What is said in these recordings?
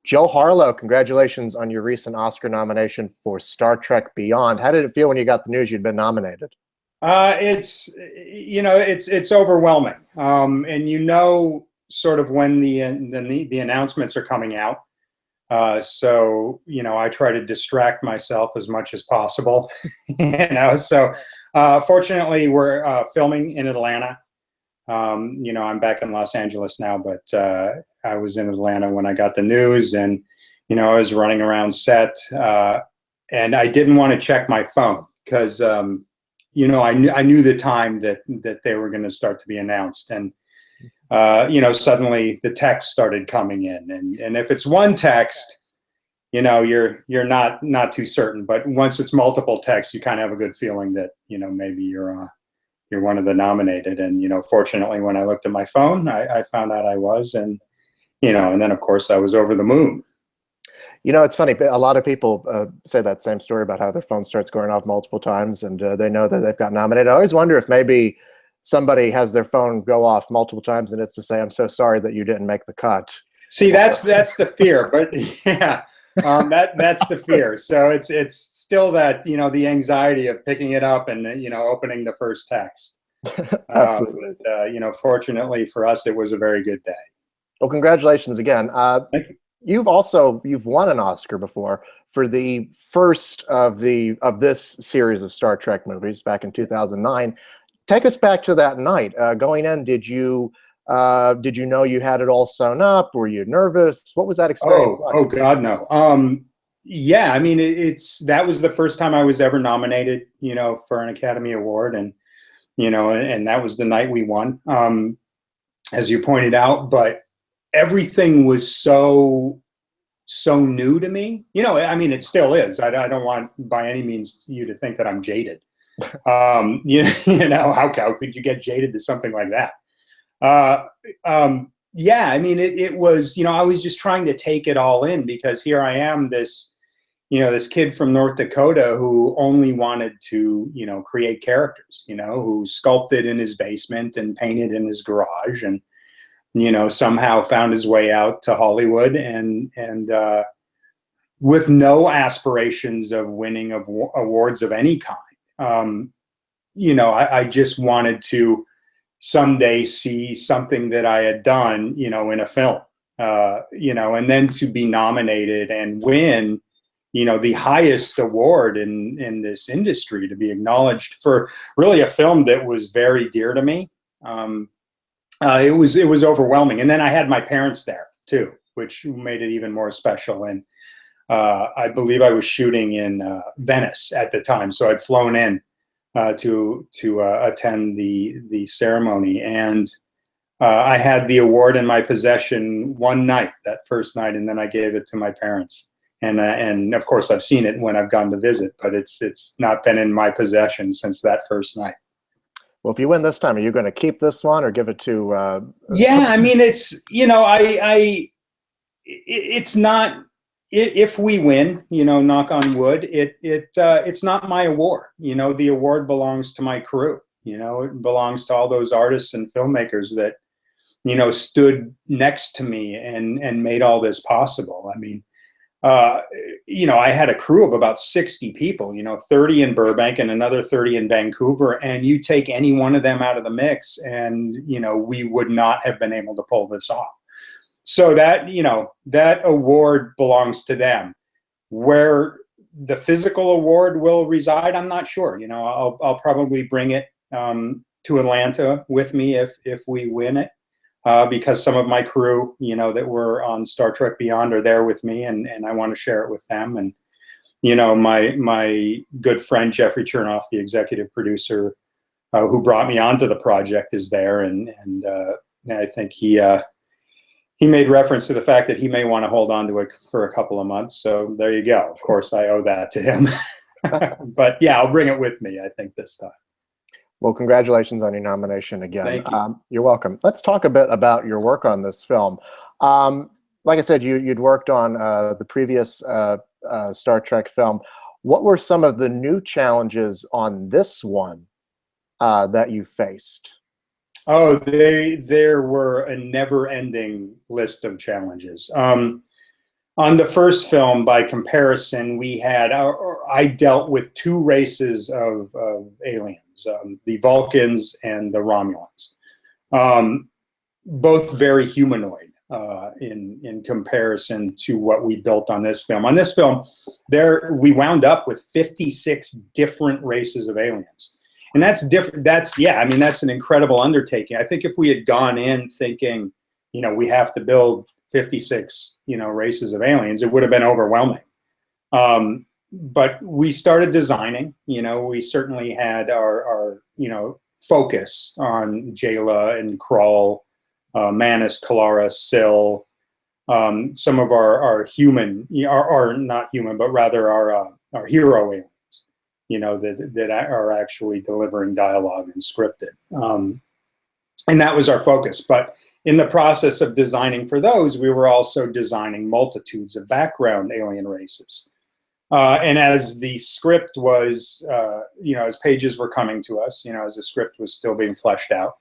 Joel Harlow, congratulations on your recent Oscar nomination for Star Trek Beyond. How did it feel when you got the news you'd been nominated? It's it's overwhelming, and sort of when the announcements are coming out. So I try to distract myself as much as possible. Fortunately, we're filming in Atlanta. I'm back in Los Angeles now, but I was in Atlanta when I got the news, and I was running around set, and I didn't want to check my phone because I knew the time that they were going to start to be announced, and suddenly the text started coming in, and if it's one text, you're not too certain, but once it's multiple texts, you kind of have a good feeling that maybe you're one of the nominated. And fortunately, when I looked at my phone, I found out I was, and then of course I was over the moon. It's funny. A lot of people say that same story about how their phone starts going off multiple times and they know that they've got nominated. I always wonder if maybe somebody has their phone go off multiple times and it's to say, "I'm so sorry that you didn't make the cut." See, that's the fear, but yeah, that's the fear. So it's still that the anxiety of picking it up and opening the first text. Absolutely. But fortunately for us, it was a very good day. Well, congratulations again. Thank you. You've won an Oscar before for the first of this series of Star Trek movies back in 2009. Take us back to that night. Going in, did you know you had it all sewn up? Were you nervous? What was that experience like? Oh God, no. Yeah, I mean, that was the first time I was ever nominated, for an Academy Award, and and that was the night we won, as you pointed out. But everything was so new to me. I mean, it still is. I don't want by any means you to think that I'm jaded. How could you get jaded to something like that? Yeah, I mean, it was, I was just trying to take it all in, because here I am, this kid from North Dakota who only wanted to, create characters, who sculpted in his basement and painted in his garage, and, somehow found his way out to Hollywood, and with no aspirations of winning awards of any kind. I just wanted to someday see something that I had done, in a film, and then to be nominated and win, the highest award in this industry, to be acknowledged for really a film that was very dear to me. It was overwhelming. And then I had my parents there too, which made it even more special. And I believe I was shooting in Venice at the time, so I'd flown in to attend the ceremony, and I had the award in my possession one night, that first night, and then I gave it to my parents. And of course I've seen it when I've gone to visit, but it's not been in my possession since that first night. Well, if you win this time, are you going to keep this one or give it to? Yeah, I mean, it's it's not. If we win, knock on wood, it's not my award. The award belongs to my crew. It belongs to all those artists and filmmakers that, stood next to me and made all this possible. I mean, I had a crew of about 60 people, 30 in Burbank and another 30 in Vancouver. And you take any one of them out of the mix and, we would not have been able to pull this off. So that, that award belongs to them. Where the physical award will reside, I'm not sure. I'll probably bring it to Atlanta with me if we win it, because some of my crew, that were on Star Trek Beyond are there with me, and I want to share it with them. And, my good friend Jeffrey Chernoff, the executive producer who brought me onto the project, is there, and I think he made reference to the fact that he may want to hold on to it for a couple of months. So there you go. Of course, I owe that to him. But yeah, I'll bring it with me, I think, this time. Well, congratulations on your nomination again. Thank you. You're welcome. Let's talk a bit about your work on this film. Like I said, you'd worked on the previous Star Trek film. What were some of the new challenges on this one that you faced? Oh, there were a never-ending list of challenges. On the first film, by comparison, I dealt with two races of aliens, the Vulcans and the Romulans, both very humanoid in comparison to what we built on this film. On this film, we wound up with 56 different races of aliens. And that's different. I mean, that's an incredible undertaking. I think if we had gone in thinking, we have to build 56, races of aliens, it would have been overwhelming. But we started designing, we certainly had our focus on Jayla and Krull, Manus, Kalara, Syl, some of our human, our not human, but rather our hero aliens, that are actually delivering dialogue and scripted. And that was our focus. But in the process of designing for those, we were also designing multitudes of background alien races. And as the script was, as pages were coming to us, as the script was still being fleshed out,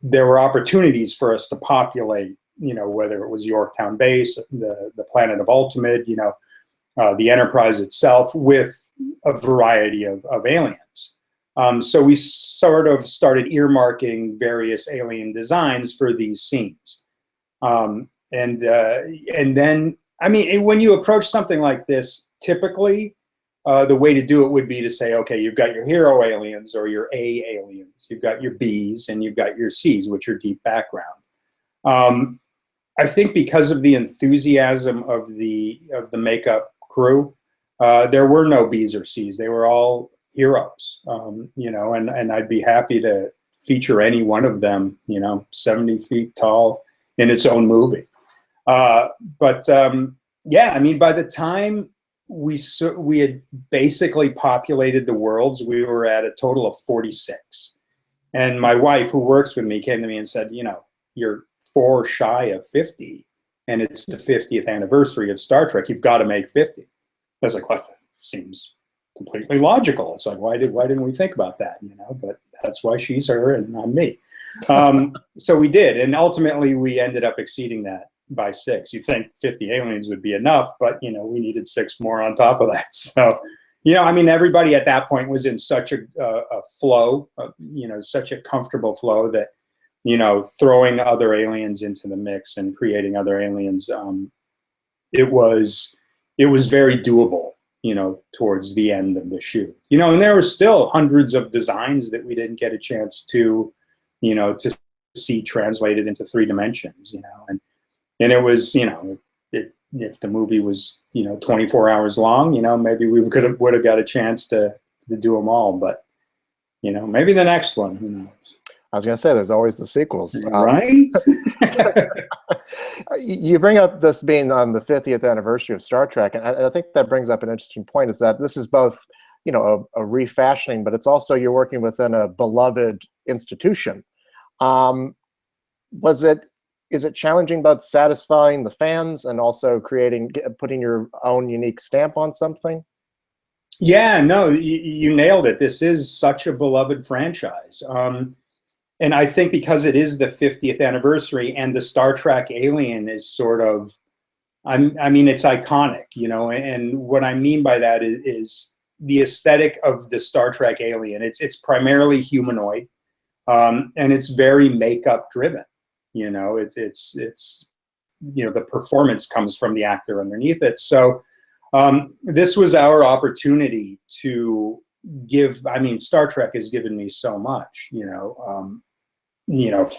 there were opportunities for us to populate, whether it was Yorktown Base, the planet of Ultimate, the Enterprise itself, with a variety of aliens. So we sort of started earmarking various alien designs for these scenes. And then, I mean, when you approach something like this, typically the way to do it would be to say, okay, you've got your hero aliens or your A aliens, you've got your Bs, and you've got your Cs, which are deep background. I think because of the enthusiasm of the makeup crew, there were no Bs or Cs. They were all heroes, and I'd be happy to feature any one of them, 70 feet tall in its own movie. Yeah, I mean, by the time we had basically populated the worlds, we were at a total of 46. And my wife, who works with me, came to me and said, you're 4 shy of 50, and it's the 50th anniversary of Star Trek. You've got to make 50. I was like, well, that seems completely logical. It's like, why didn't we think about that? But that's why she's her and I'm me. So we did, and ultimately we ended up exceeding that by 6. You think 50 aliens would be enough, but we needed 6 more on top of that. So, I mean, everybody at that point was in such a flow, such a comfortable flow that, throwing other aliens into the mix and creating other aliens, it was very doable, towards the end of the shoot. And there were still hundreds of designs that we didn't get a chance to, to see translated into 3 dimensions, and it was, if the movie was, 24 hours long, maybe we would have got a chance to do them all, but, maybe the next one, who knows? I was going to say, there's always the sequels. Right? You bring up this being on the 50th anniversary of Star Trek, and I think that brings up an interesting point, is that this is both, a refashioning, but it's also you're working within a beloved institution. Is it challenging but satisfying the fans and also putting your own unique stamp on something? Yeah, no, you nailed it. This is such a beloved franchise. And I think because it is the 50th anniversary and the Star Trek alien is sort of, I mean, it's iconic, and what I mean by that is the aesthetic of the Star Trek alien. It's primarily humanoid, and it's very makeup driven. It's the performance comes from the actor underneath it. So this was our opportunity to give. I mean, Star Trek has given me so much.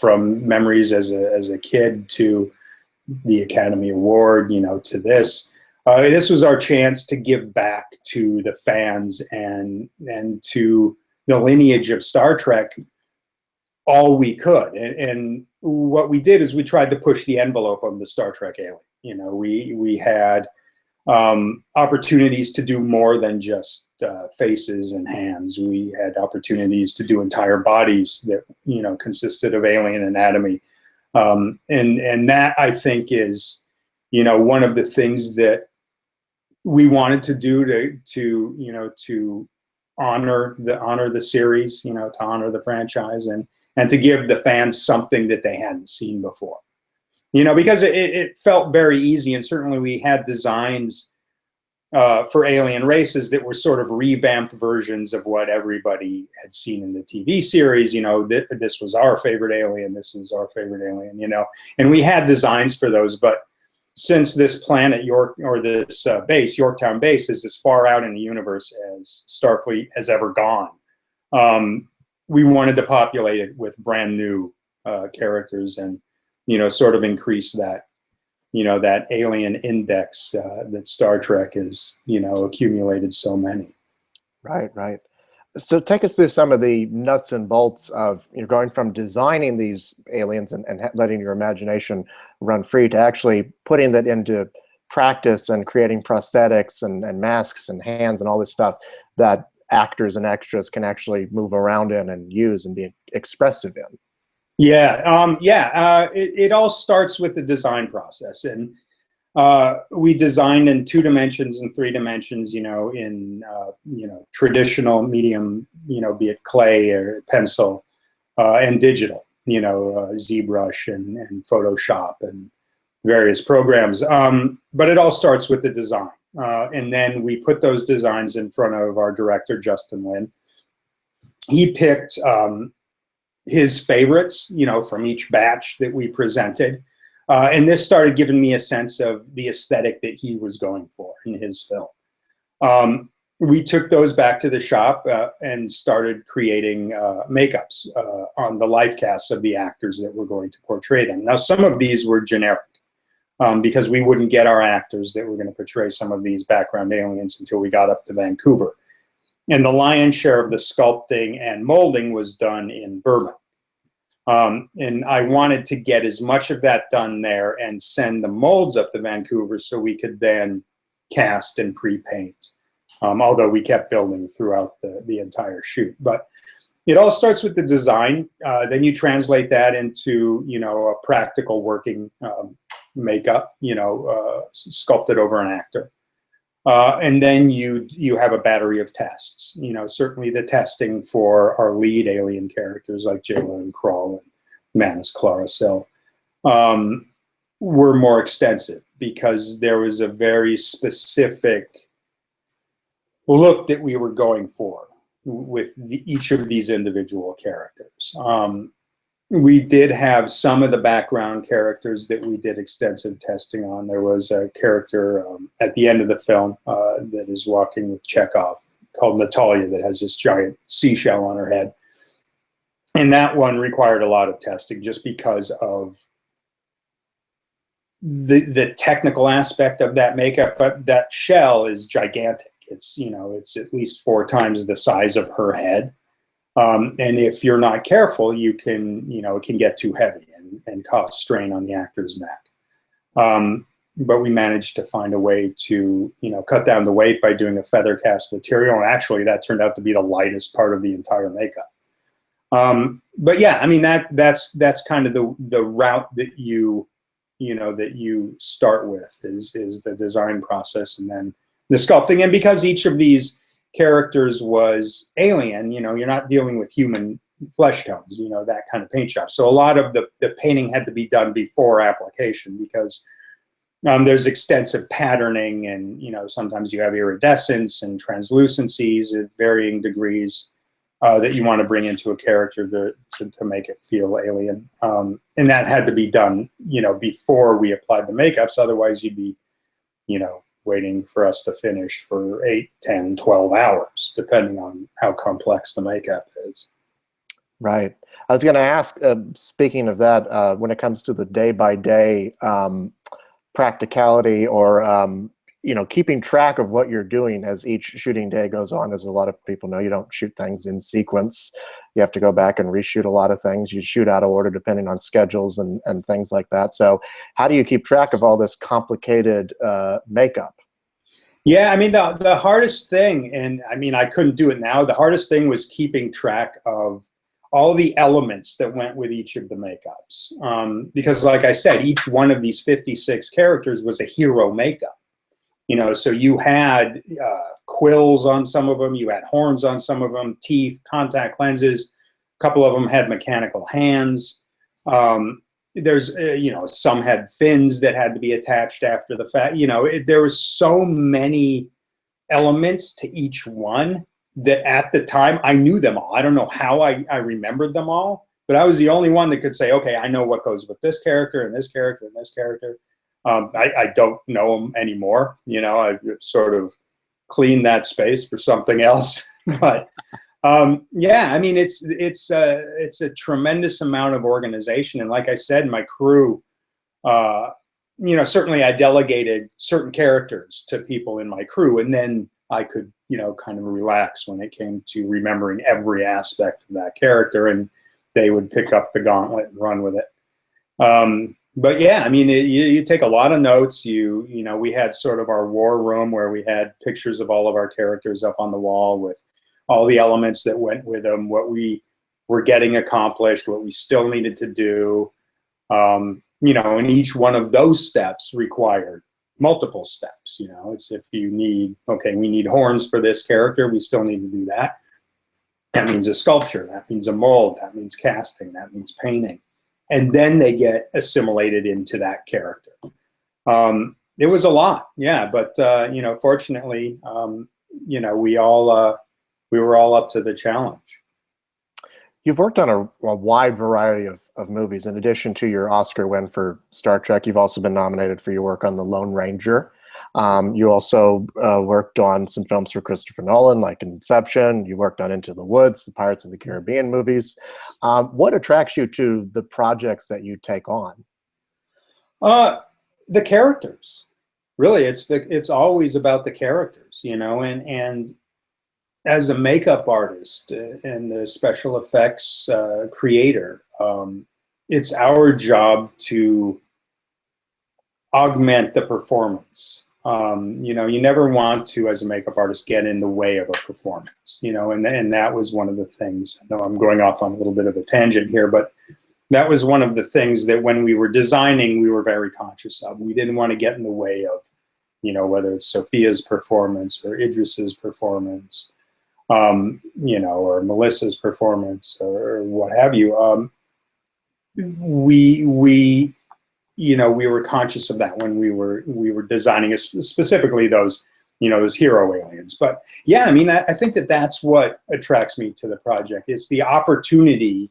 From memories as a kid to the Academy Award. To this. This was our chance to give back to the fans and to the lineage of Star Trek all we could. And what we did is we tried to push the envelope of the Star Trek alien. We had opportunities to do more than just faces and hands. We had opportunities to do entire bodies that consisted of alien anatomy, and that, I think, is one of the things that we wanted to do to honor the series, to honor the franchise, and to give the fans something that they hadn't seen before. because it felt very easy, and certainly we had designs for alien races that were sort of revamped versions of what everybody had seen in the TV series. This was our favorite alien, this is our favorite alien, and we had designs for those. But since this planet, this base, Yorktown base, is as far out in the universe as Starfleet has ever gone, we wanted to populate it with brand new characters and, sort of increase that, that alien index that Star Trek has, accumulated so many. Right, right. So take us through some of the nuts and bolts of going from designing these aliens and letting your imagination run free to actually putting that into practice and creating prosthetics and masks and hands and all this stuff that actors and extras can actually move around in and use and be expressive in. It all starts with the design process, and we designed in 2 dimensions and 3 dimensions, in traditional medium, be it clay or pencil, and digital, ZBrush and Photoshop and various programs. But it all starts with the design, and then we put those designs in front of our director, Justin Lin. He picked his favorites, from each batch that we presented. And this started giving me a sense of the aesthetic that he was going for in his film. We took those back to the shop and started creating makeups on the life casts of the actors that were going to portray them. Now, some of these were generic because we wouldn't get our actors that were going to portray some of these background aliens until we got up to Vancouver. And the lion's share of the sculpting and molding was done in Burbank. And I wanted to get as much of that done there and send the molds up to Vancouver so we could then cast and pre-paint, although we kept building throughout the entire shoot. But it all starts with the design. Then you translate that into, a practical working makeup, sculpted over an actor. And then you have a battery of tests. Certainly the testing for our lead alien characters like Jayla and Krall and Manus Claricel were more extensive because there was a very specific look that we were going for with each of these individual characters. We did have some of the background characters that we did extensive testing on. There was a character at the end of the film that is walking with Chekhov called Natalia that has this giant seashell on her head. And that one required a lot of testing just because of the technical aspect of that makeup. But that shell is gigantic. It's at least 4 times the size of her head. And if you're not careful, it can get too heavy and cause strain on the actor's neck. But we managed to find a way to, cut down the weight by doing a feather cast material. And actually that turned out to be the lightest part of the entire makeup. But yeah, I mean, that's kind of the route that you start with is the design process and then the sculpting. And because each of these characters was alien, you're not dealing with human flesh tones, that kind of paint job. So a lot of the painting had to be done before application because there's extensive patterning and, sometimes you have iridescence and translucencies at varying degrees that you want to bring into a character to make it feel alien. And that had to be done, before we applied the makeups. Otherwise you'd be, waiting for us to finish for 8, 10, 12 hours, depending on how complex the makeup is. Right. I was going to ask, speaking of that, when it comes to the day-by-day practicality or, keeping track of what you're doing as each shooting day goes on, as a lot of people know, you don't shoot things in sequence. You have to go back and reshoot a lot of things. You shoot out of order depending on schedules and things like that. So how do you keep track of all this complicated makeup? Yeah, I mean, the hardest thing, and I mean, I couldn't do it now, the hardest thing was keeping track of all the elements that went with each of the makeups. Because like I said, each one of these 56 characters was a hero makeup. So you had quills on some of them, you had horns on some of them, teeth, contact lenses, a couple of them had mechanical hands. there's you know, some had fins that had to be attached after the fact. You know, there was so many elements to each one that at the time I knew them all. I don't know how I remembered them all, but I was the only one that could say, okay, I know what goes with this character and this character and this character. I don't know them anymore. You know, I've sort of cleaned that space for something else. But yeah, I mean, it's a tremendous amount of organization. And like I said, my crew, you know, certainly I delegated certain characters to people in my crew, and then I could, you know, kind of relax when it came to remembering every aspect of that character, and they would pick up the gauntlet and run with it. But yeah, I mean, you take a lot of notes. You know, we had sort of our war room where we had pictures of all of our characters up on the wall with all the elements that went with them, what we were getting accomplished, what we still needed to do. You know, and each one of those steps required multiple steps. You know, it's if you need, okay, we need horns for this character, we still need to do that. That means a sculpture, that means a mold, that means casting, that means painting. And then they get assimilated into that character. It was a lot, yeah, but you know, fortunately, you know, we were all up to the challenge. You've worked on a wide variety of movies. In addition to your Oscar win for Star Trek, you've also been nominated for your work on The Lone Ranger. You also worked on some films for Christopher Nolan, like Inception. You worked on Into the Woods, the Pirates of the Caribbean movies. What attracts you to the projects that you take on? The characters. Really, it's always about the characters, you know, and as a makeup artist and the special effects creator, it's our job to augment the performance. You know, you never want to, as a makeup artist, get in the way of a performance, you know, and that was one of the things. I know I'm going off on a little bit of a tangent here, but that was one of the things that when we were designing, we were very conscious of. We didn't want to get in the way of, you know, whether it's Sophia's performance or Idris's performance, you know, or Melissa's performance or what have you. We you know, we were conscious of that when we were designing specifically those, you know, those hero aliens. But yeah, I mean, I think that's what attracts me to the project. It's the opportunity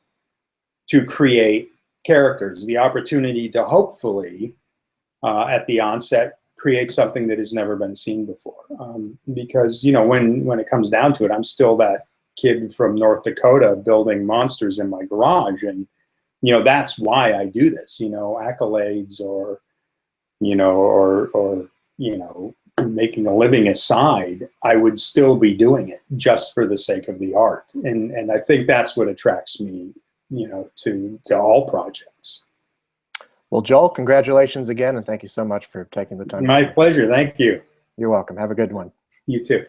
to create characters, the opportunity to hopefully at the onset create something that has never been seen before. Because, you know, when it comes down to it, I'm still that kid from North Dakota building monsters in my garage. And, you know, that's why I do this, you know, accolades or, you know, or, you know, making a living aside, I would still be doing it just for the sake of the art. And I think that's what attracts me, you know, to all projects. Well, Joel, congratulations again, and thank you so much for taking the time. My pleasure. Thank you. You're welcome. Have a good one. You too.